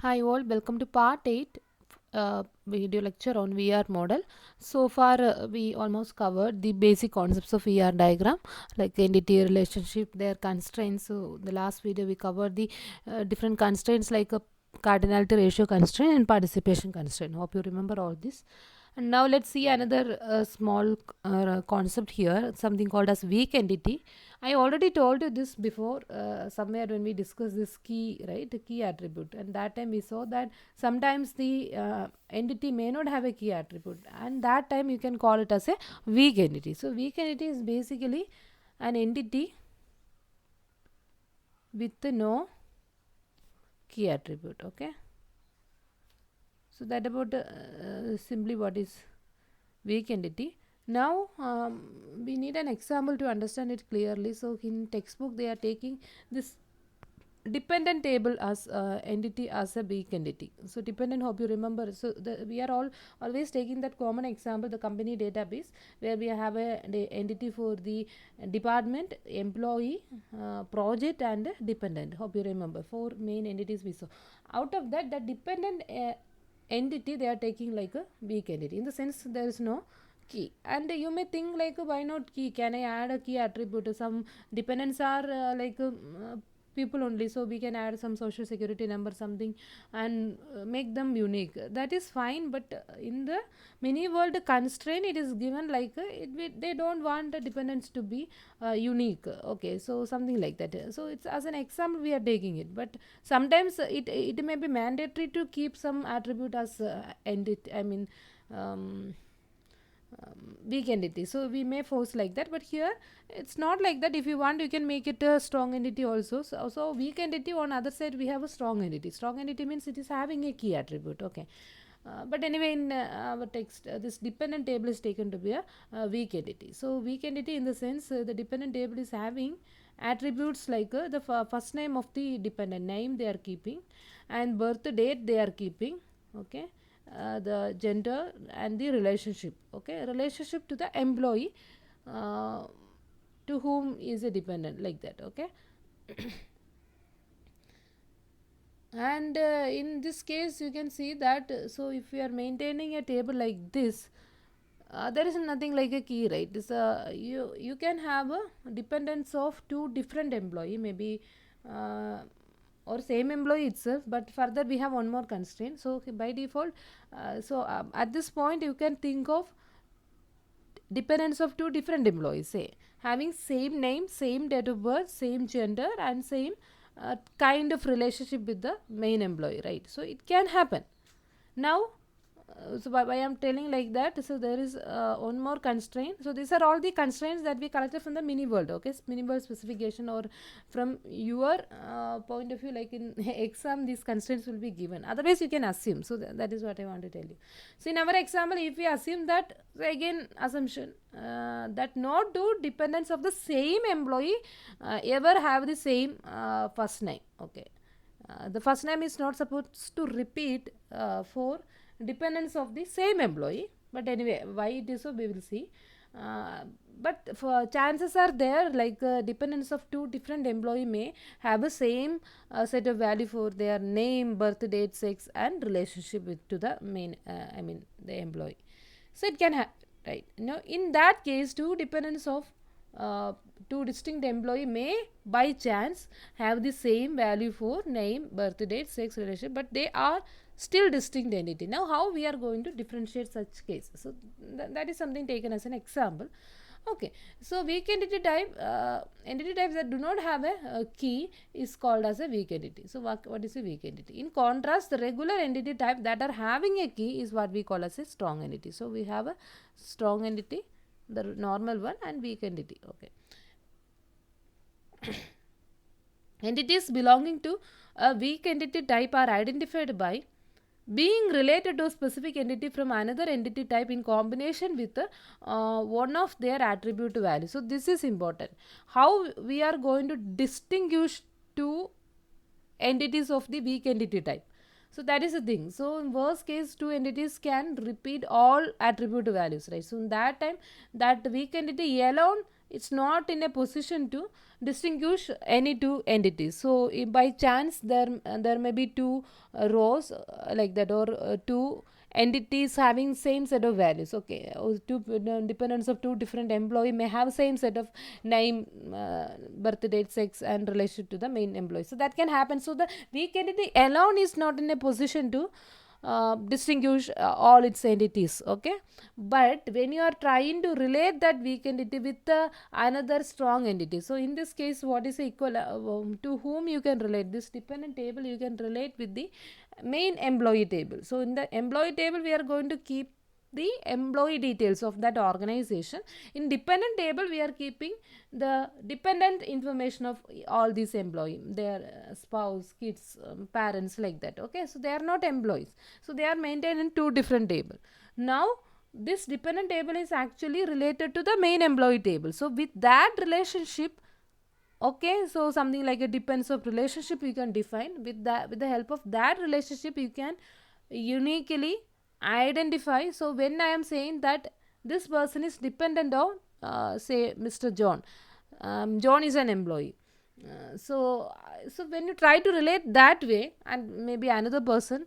Hi all, welcome to part 8 video lecture on VR model. So far we almost covered the basic concepts of VR diagram like entity relationship, their constraints. So the last video we covered the different constraints like a cardinality ratio constraint and participation constraint. Hope you remember all this. And now let's see another small concept here, something called as weak entity. I already told you this before somewhere when we discussed this key, right? The key attribute, and that time we saw that sometimes the entity may not have a key attribute, and that time you can call it as a weak entity. So weak entity is basically an entity with no key attribute. Okay. So that about simply what is weak entity. Now we need an example to understand it clearly. So in textbook they are taking this dependent table as entity as a weak entity. So dependent, hope you remember. So we are always taking that common example, the company database, where we have the entity for the department, employee, project, and dependent. Hope you remember 4 main entities we saw. Out of that, the dependent entity they are taking like a weak entity, in the sense there is no key. And you may think like, why not key, can I add a key attribute? Some dependents are people only, so we can add some social security number, something, and make them unique. That is fine, but in the mini world constraint it is given like they don't want the dependents to be unique. Okay, so something like that. So it's as an example we are taking it, but sometimes it may be mandatory to keep some attribute as entity, I mean weak entity, so we may force like that. But here it's not like that. If you want, you can make it a strong entity also. So weak entity, on other side we have a strong entity. Strong entity means it is having a key attribute. Okay. But anyway, in our text, this dependent table is taken to be a weak entity. So weak entity, in the sense the dependent table is having attributes like the first name of the dependent, name they are keeping, and birth date they are keeping. Okay. The gender and the relationship. Okay, relationship to the employee to whom is a dependent, like that. Okay. And in this case you can see that so if we are maintaining a table like this, there is nothing like a key, right? This you can have a dependence of 2 different employee, maybe uh, or same employee itself, but further we have one more constraint. So by default, at this point you can think of dependence of 2 different employees, say having same name, same date of birth, same gender, and same kind of relationship with the main employee, right? So it can happen. Now so why I am telling like that, so there is one more constraint. So these are all the constraints that we collected from the mini world. Okay, mini world specification, or from your point of view, like in exam these constraints will be given, otherwise you can assume. So that is what I want to tell you. So in our example, if we assume that, so again assumption, that no 2 dependents of the same employee ever have the same first name. Okay, the first name is not supposed to repeat for dependence of the same employee, but anyway why it is so we will see. But for chances are there, like dependence of 2 different employee may have a same set of value for their name, birth date, sex, and relationship with to the main I mean the employee. So it can happen, right? Now in that case, 2 dependents of 2 distinct employee may by chance have the same value for name, birth date, sex, relationship, but they are still distinct entity. Now how we are going to differentiate such cases? So that is something taken as an example. Okay, so weak entity type, entity types that do not have a key is called as a weak entity. So what is a weak entity? In contrast, the regular entity type that are having a key is what we call as a strong entity. So we have a strong entity, the normal one, and weak entity. Okay. Entities belonging to a weak entity type are identified by being related to a specific entity from another entity type in combination with one of their attribute value. So this is important. How we are going to distinguish two entities of the weak entity type? So that is the thing. So in worst case, 2 entities can repeat all attribute values, right? So in that time, that weak entity alone it's not in a position to distinguish any two entities. So if by chance there may be two rows like that, or two entities having same set of values, okay, or two dependents of two different employee may have same set of name, birth date, sex and relationship to the main employee. So that can happen. So the weak entity alone is not in a position to distinguish all its entities, okay. But when you are trying to relate that weak entity with another strong entity, so in this case what is equal, to whom you can relate this dependent table, you can relate with the main employee table. So in the employee table we are going to keep the employee details of that organization. In dependent table we are keeping the dependent information of all these employee, their spouse, kids, parents, like that, okay. So they are not employees, so they are maintained in two different table. Now this dependent table is actually related to the main employee table. So with that relationship, okay, so something like a depends of relationship you can define. With that, with the help of that relationship you can uniquely identify. So when I am saying that this person is dependent on say Mr. John, John is an employee, so when you try to relate that way, and maybe another person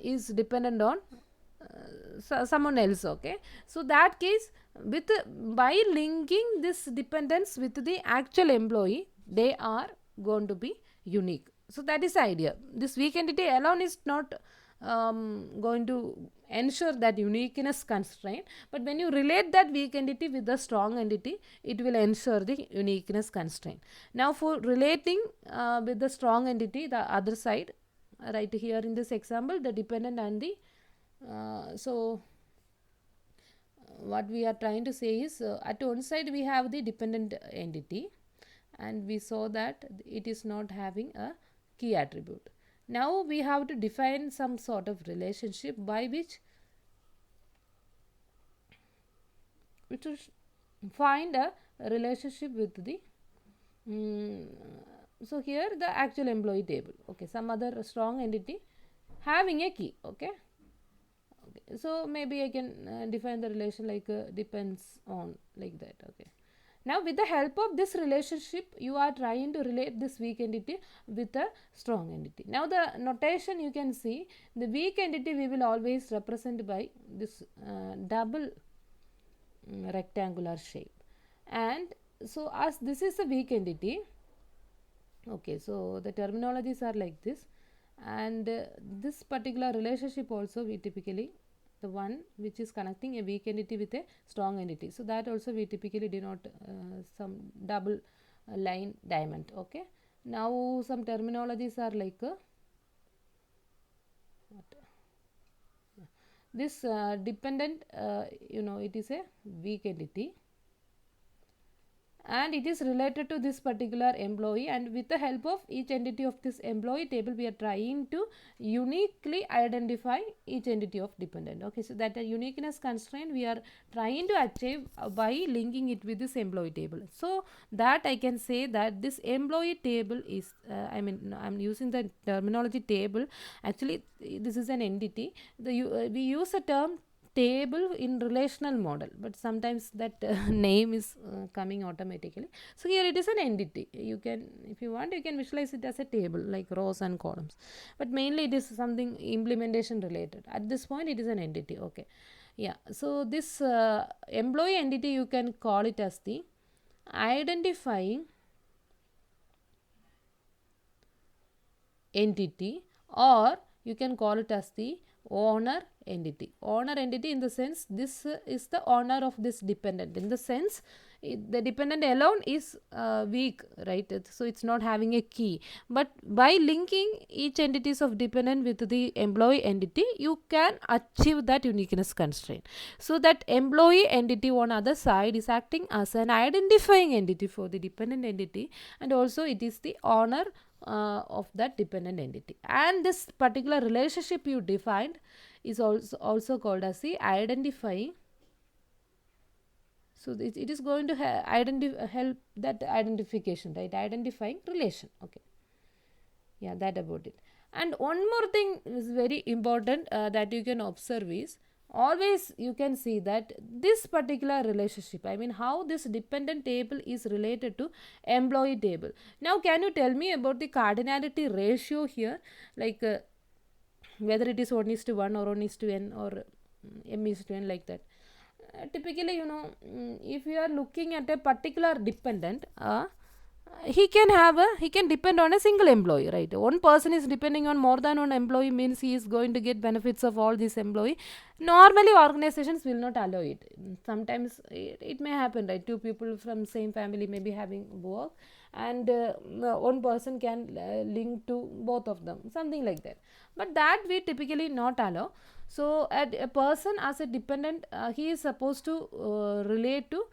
is dependent on someone else, okay. So that case, with by linking this dependence with the actual employee, they are going to be unique. So that is the idea. This weak entity alone is not going to ensure that uniqueness constraint, but when you relate that weak entity with the strong entity, it will ensure the uniqueness constraint. Now for relating with the strong entity, the other side, right here in this example, the dependent and the what we are trying to say is, at one side we have the dependent entity, and we saw that it is not having a key attribute. Now we have to define some sort of relationship by which we should find a relationship with the so here the actual employee table, okay, some other strong entity having a key, okay. So maybe I can define the relation like depends on, like that, okay. Now with the help of this relationship you are trying to relate this weak entity with a strong entity. Now the notation you can see, the weak entity we will always represent by this double rectangular shape. And so as this is a weak entity, okay, so the terminologies are like this. And this particular relationship also we typically, the one which is connecting a weak entity with a strong entity, so that also we typically denote some double line diamond, okay. Now some terminologies are like this dependent, it is a weak entity and it is related to this particular employee, and with the help of each entity of this employee table we are trying to uniquely identify each entity of dependent, okay. So that a uniqueness constraint we are trying to achieve by linking it with this employee table. So that I can say that this employee table is I'm using the terminology table, actually this is an entity. We use a term table in relational model, but sometimes that name is coming automatically. So here it is an entity. You can, if you want, you can visualize it as a table like rows and columns, but mainly it is something implementation related. At this point it is an entity, okay. Yeah, so this employee entity you can call it as the identifying entity, or you can call it as the owner entity. Owner entity in the sense this is the owner of this dependent, in the sense the dependent alone is weak, right? So it's not having a key, but by linking each entities of dependent with the employee entity you can achieve that uniqueness constraint. So that employee entity on other side is acting as an identifying entity for the dependent entity, and also it is the owner of that dependent entity. And this particular relationship you defined is also called as the identifying. So it is going to help that identification, right? Identifying relation, okay. Yeah, that about it. And one more thing is very important that you can observe is, always you can see that this particular relationship, I mean how this dependent table is related to employee table. Now can you tell me about the cardinality ratio here, like whether it is 1 is to 1 or 1 is to n or m is to n, like that. Typically, if you are looking at a particular dependent, he can depend on a single employee, right? One person is depending on more than one employee means he is going to get benefits of all these employee. Normally organizations will not allow it. Sometimes it may happen, right? Two people from same family may be having work, and one person can link to both of them, something like that, but that we typically not allow. So a person as a dependent, he is supposed to relate to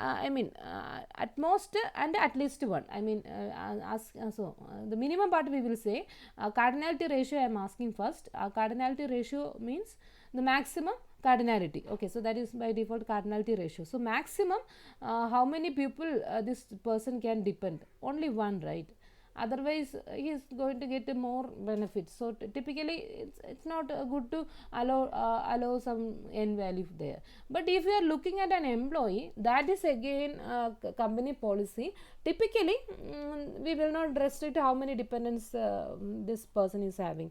at most and at least one. The minimum part we will say cardinality ratio. I am asking first. Cardinality ratio means the maximum cardinality. Okay, so that is by default cardinality ratio. So maximum, how many people this person can depend? Only one, right? Otherwise he is going to get more benefits. So typically it's not good to allow some n value there. But if you are looking at an employee, that is again company policy. Typically we will not restrict how many dependents this person is having.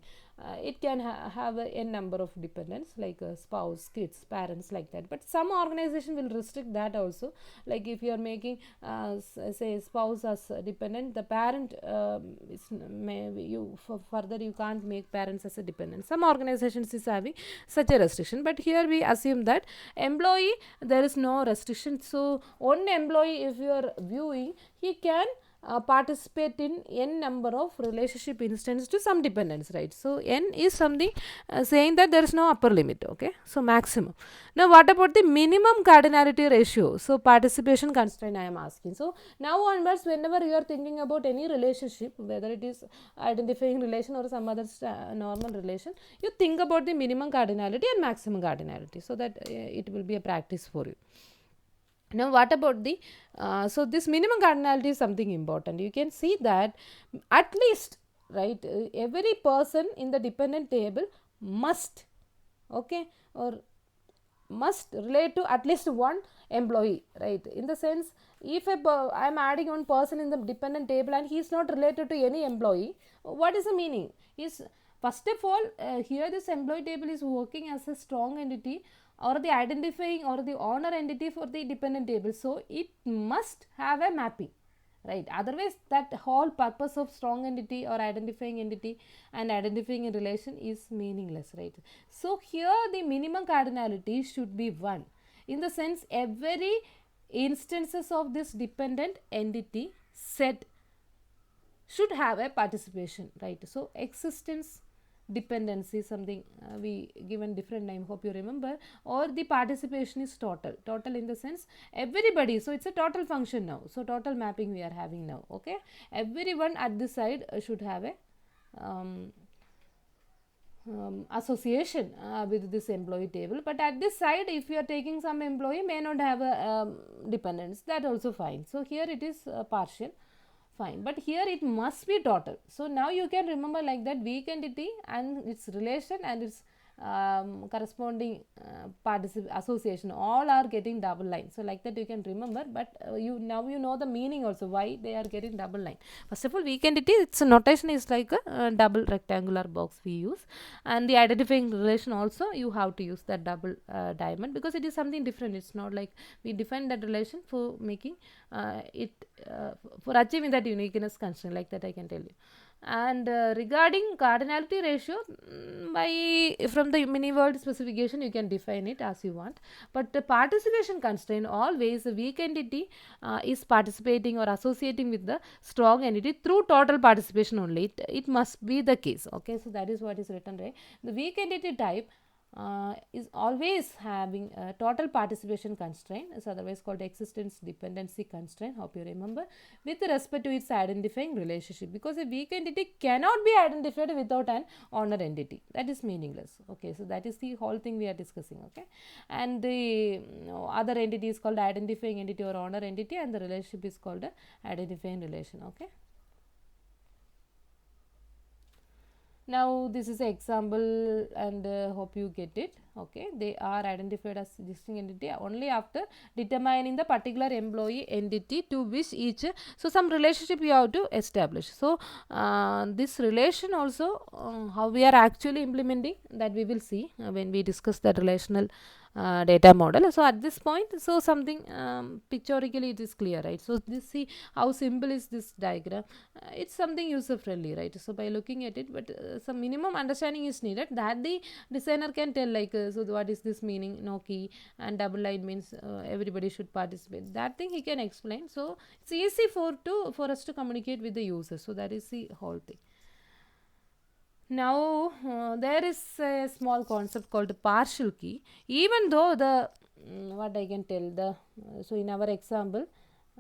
It can have a n number of dependents, like spouse, kids, parents, like that. But some organization will restrict that also. Like if you are making say spouse as a dependent, the parent further you can't make parents as a dependent. Some organizations is having such a restriction, but here we assume that employee there is no restriction. So one employee, if you are viewing, he can participate in n number of relationship instances to some dependents, right? So n is something saying that there is no upper limit. Okay, so maximum. Now what about the minimum cardinality ratio? So participation constraint I am asking. So now onwards, whenever you are thinking about any relationship, whether it is identifying relation or some other normal relation, you think about the minimum cardinality and maximum cardinality, so that it will be a practice for you. Now what about the so this minimum cardinality is something important. You can see that at least, right, every person in the dependent table must, okay, or must relate to at least one employee, right? In the sense, if I am adding one person in the dependent table and he is not related to any employee, what is the meaning? Is first of all, here this employee table is working as a strong entity or the identifying or the owner entity for the dependent table. So it must have a mapping, right? Otherwise that whole purpose of strong entity or identifying entity and identifying a relation is meaningless, right? So here the minimum cardinality should be 1, in the sense every instances of this dependent entity set should have a participation, right? So existence dependency, something we given different name, hope you remember, or the participation is total in the sense everybody. So it's a total function now, so total mapping we are having now. Okay, everyone at this side should have a association with this employee table, but at this side if you are taking some employee may not have a dependence, that also fine. So here it is partial, fine, but here it must be total. So now you can remember like that, weak entity and its relation and its corresponding association all are getting double line. So like that you can remember, but you know the meaning also why they are getting double line. First of all, weak entity, its notation is like a double rectangular box we use, and the identifying relation also you have to use that double diamond, because it is something different. It's not like we define that relation for making for achieving that uniqueness constraint, like that I can tell you. And regarding cardinality ratio, from the mini word specification you can define it as you want, but the participation constraint, always the weak entity is participating or associating with the strong entity through total participation only. It must be the case. Okay, so that is what is written, right? The weak entity type is always having a total participation constraint, is otherwise called existence dependency constraint, hope you remember, with respect to its identifying relationship, because a weak entity cannot be identified without an owner entity. That is meaningless. Okay, so that is the whole thing we are discussing. Okay, and the other entity is called identifying entity or owner entity, and the relationship is called a identifying relation. Okay. Now this is an example, and hope you get it. Okay, they are identified as distinct entity only after determining the particular employee entity to which each, so some relationship you have to establish. So this relation also, how we are actually implementing, that we will see when we discuss the relational data model. So at this point, so something pictorially it is clear, right? So this, see how simple is this diagram. It's something user friendly, right? So by looking at it, but some minimum understanding is needed, that the designer can tell, like so what is this meaning, no key, and double line means everybody should participate, that thing he can explain. So it's easy for us to communicate with the user. So that is the whole thing. Now there is a small concept called partial key. Even though the what I can tell, the so in our example,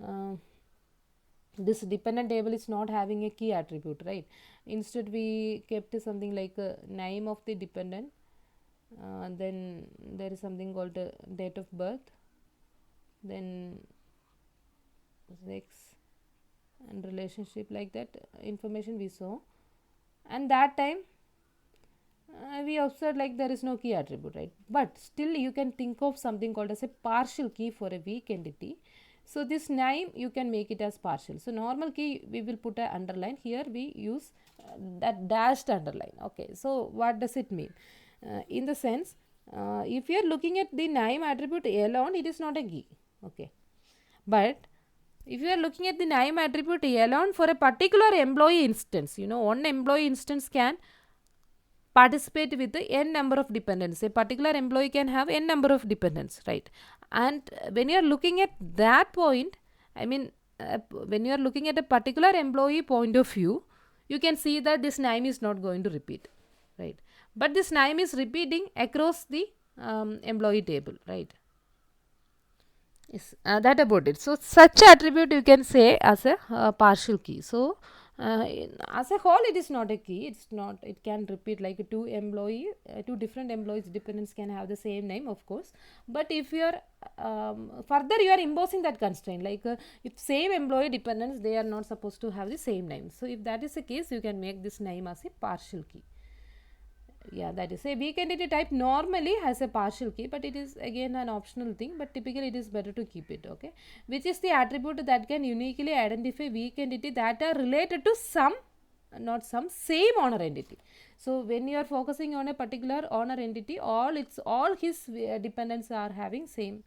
uh, this dependent table is not having a key attribute, right? Instead we kept something like a name of the dependent, then there is something called date of birth, then sex and relationship, like that information we saw. And that time we observed like there is no key attribute, right? But still you can think of something called as a partial key for a weak entity. So this name you can make it as partial. So normal key we will put a underline, here we use that dashed underline. Okay, so what does it mean? In the sense, if you are looking at the name attribute alone, it is not a key. Okay, but if you are looking at the name attribute alone for a particular employee instance, one employee instance can participate with the n number of dependents. A particular employee can have n number of dependents, right? And when you are looking at that point, I mean, when you are looking at a particular employee point of view, you can see that this name is not going to repeat, right? But this name is repeating across the employee table, right? Yes, that about it. So such attribute you can say as a partial key. So as a whole, it is not a key. It's not. It can repeat like two different employees dependents can have the same name, of course. But if you are further, you are imposing that constraint. Like if same employee dependents, they are not supposed to have the same name. So if that is the case, you can make this name as a partial key. Yeah, that is a weak entity type normally has a partial key, but it is again an optional thing, but typically it is better to keep it. Okay, which is the attribute that can uniquely identify weak entity that are related to some, not some, same owner entity. So when you are focusing on a particular owner entity, all his dependents are having same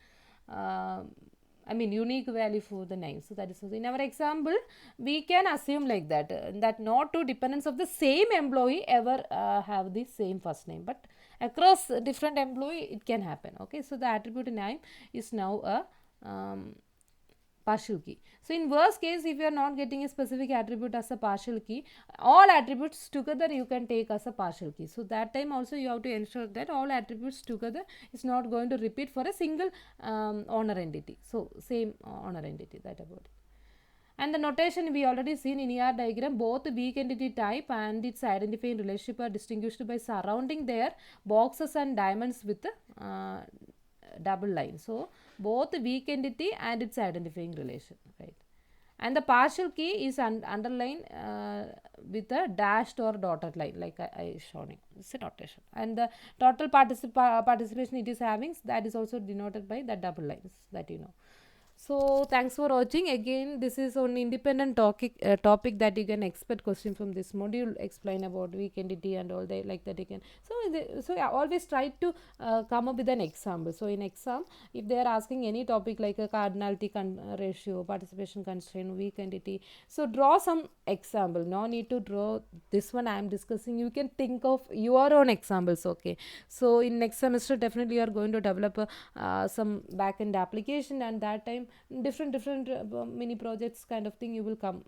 unique value for the name. So that is, in our example, we can assume like that, that no two dependents of the same employee ever have the same first name, but across different employee it can happen. Okay, so the attribute name is now a partial key. So in worst case, if you are not getting a specific attribute as a partial key, all attributes together you can take as a partial key. So that time also you have to ensure that all attributes together is not going to repeat for a single owner entity. So same owner entity, that about it. And the notation we already seen in ER diagram, both weak entity type and its identifying relationship are distinguished by surrounding their boxes and diamonds with double line. So both weak entity and its identifying relation, right? And the partial key is underlined with a dashed or dotted line, like I shown it. It's a notation. And the total participation it is having, that is also denoted by the double lines, that you know. So thanks for watching. Again, this is on independent topic that you can expect question from this module. Explain about weak entity and all that, like that you can. So I always try to come up with an example. So in exam, if they are asking any topic like a cardinality ratio, participation constraint, weak entity, so draw some example. No need to draw this one I am discussing. You can think of your own examples. Okay. So in next semester, definitely you are going to develop some backend application, and that time different mini projects kind of thing you will come,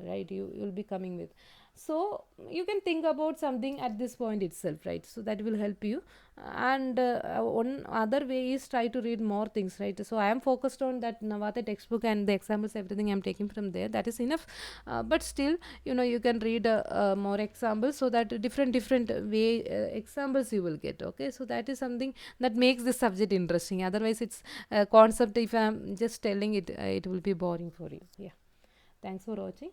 right? You will be coming with. So you can think about something at this point itself, right? So that will help you. And one other way is try to read more things, right? So I am focused on that Navata textbook and the examples, everything I am taking from there, that is enough. But still, you can read more examples, so that different way examples you will get. Okay, so that is something that makes the subject interesting. Otherwise it's a concept, if I am just telling it, it will be boring for you. Yeah, thanks for watching.